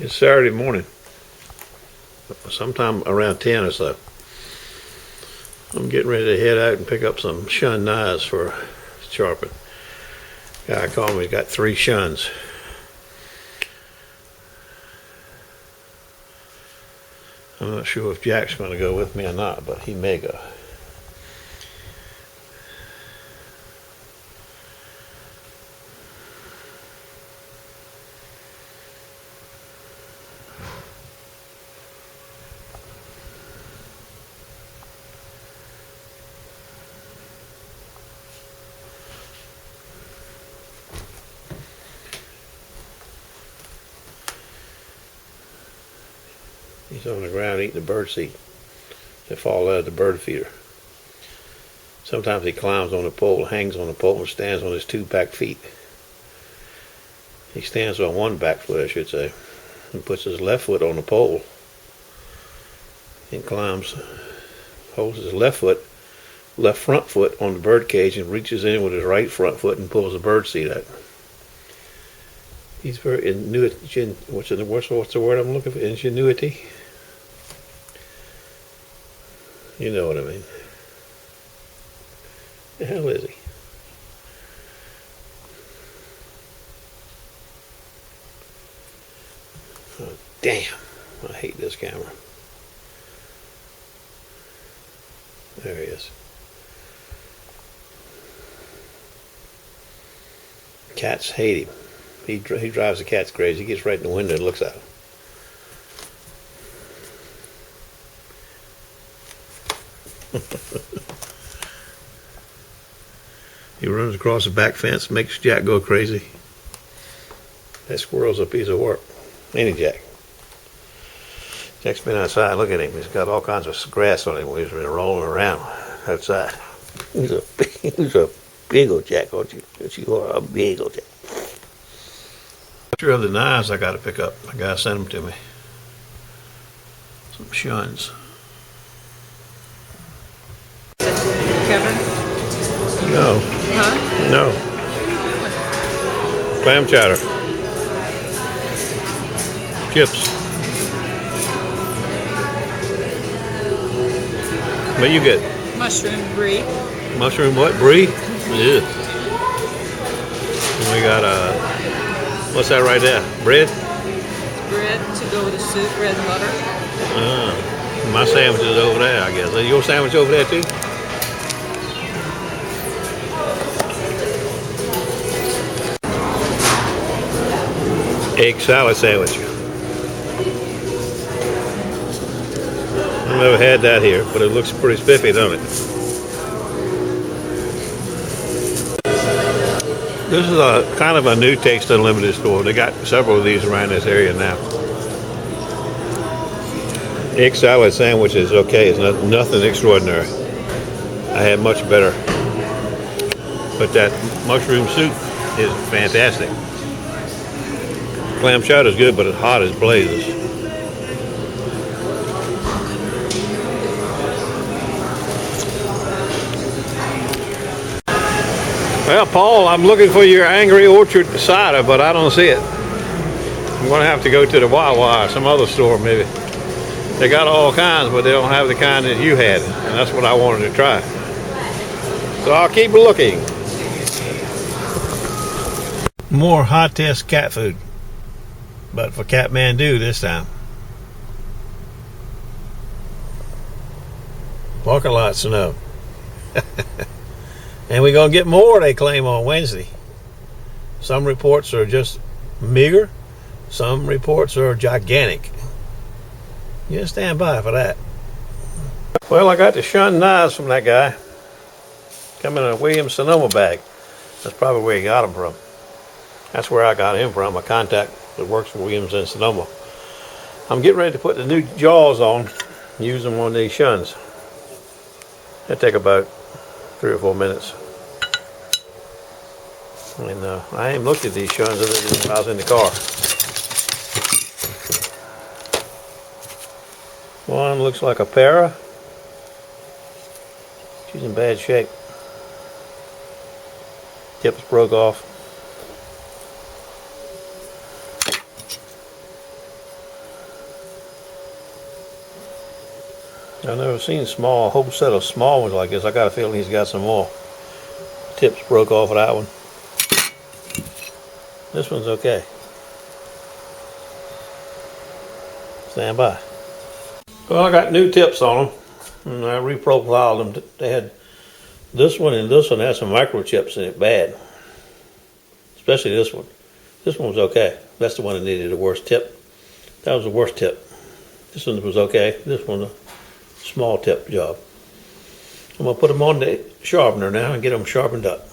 It's Saturday morning, sometime around 10 or so. I'm getting ready to head out and pick up some Shun knives for sharpen. Guy called me, he's got 3 Shuns. I'm not sure if Jack's going to go with me or not, but he may go. He's on the ground eating the bird seed that fall out of the bird feeder. Sometimes he climbs on the pole, hangs on the pole, and stands on his 2 back feet. He stands on 1 back foot, I should say, and puts his left foot on the pole and climbs, holds his left front foot on the bird cage and reaches in with his right front foot and pulls the bird seed out. He's very ingenuity. What's the word I'm looking for? Ingenuity. You know what I mean. The hell is he? Oh, damn. I hate this camera. There he is. Cats hate him. He drives the cats crazy. He gets right in the window and looks at them. He runs across the back fence, makes Jack go crazy. That squirrel's a piece of work. Ain't he, Jack? Jack's been outside. Look at him. He's got all kinds of grass on him when he's been rolling around outside. He's a big old Jack, aren't you? You are a big old Jack. Picture of the knives I got to pick up. A guy sent them to me. Some Shuns. Kevin? No. Huh? No. Clam chowder. Chips. What you get? Mushroom brie. Mushroom what? Brie? Yeah. And we got what's that right there? Bread? Bread to go with the soup, bread and butter. My sandwich is over there, I guess. Is your sandwich over there too? Egg salad sandwich. I've never had that here, but it looks pretty spiffy, doesn't it? This is a kind of a new Taste Unlimited store. They got several of these around this area now. Egg salad sandwich is okay. It's nothing extraordinary. I had much better. But that mushroom soup is fantastic. Clam chowder is good, but it's hot as blazes. Well, Paul, I'm looking for your Angry Orchard cider, but I don't see it. I'm going to have to go to the Wawa or some other store, maybe. They got all kinds, but they don't have the kind that you had, and that's what I wanted to try. So I'll keep looking. More hot test cat food, but for Kathmandu this time. Parking lot snow. And we're going to get more, they claim, on Wednesday. Some reports are just meager. Some reports are gigantic. You stand by for that. Well, I got the Shun knives from that guy. Come in a Williams Sonoma bag. That's probably where he got them from. That's where I got him from, a contact that works for Williams in Sonoma. I'm getting ready to put the new jaws on, use them on these Shuns. That'll take about 3 or 4 minutes. And I ain't looked at these Shuns other than when I was in the car. One looks like a para. She's in bad shape. Tips broke off. I've never seen a whole set of small ones like this. I got a feeling he's got some more. Tips broke off of that one. This one's okay. Stand by. Well, I got new tips on them, and I reprofiled them. They had this one and this one had some microchips in it, bad. Especially this one. This one was okay. That's the one that needed the worst tip. That was the worst tip. This one was okay. This one, a small tip job. I'm gonna put them on the sharpener now and get them sharpened up.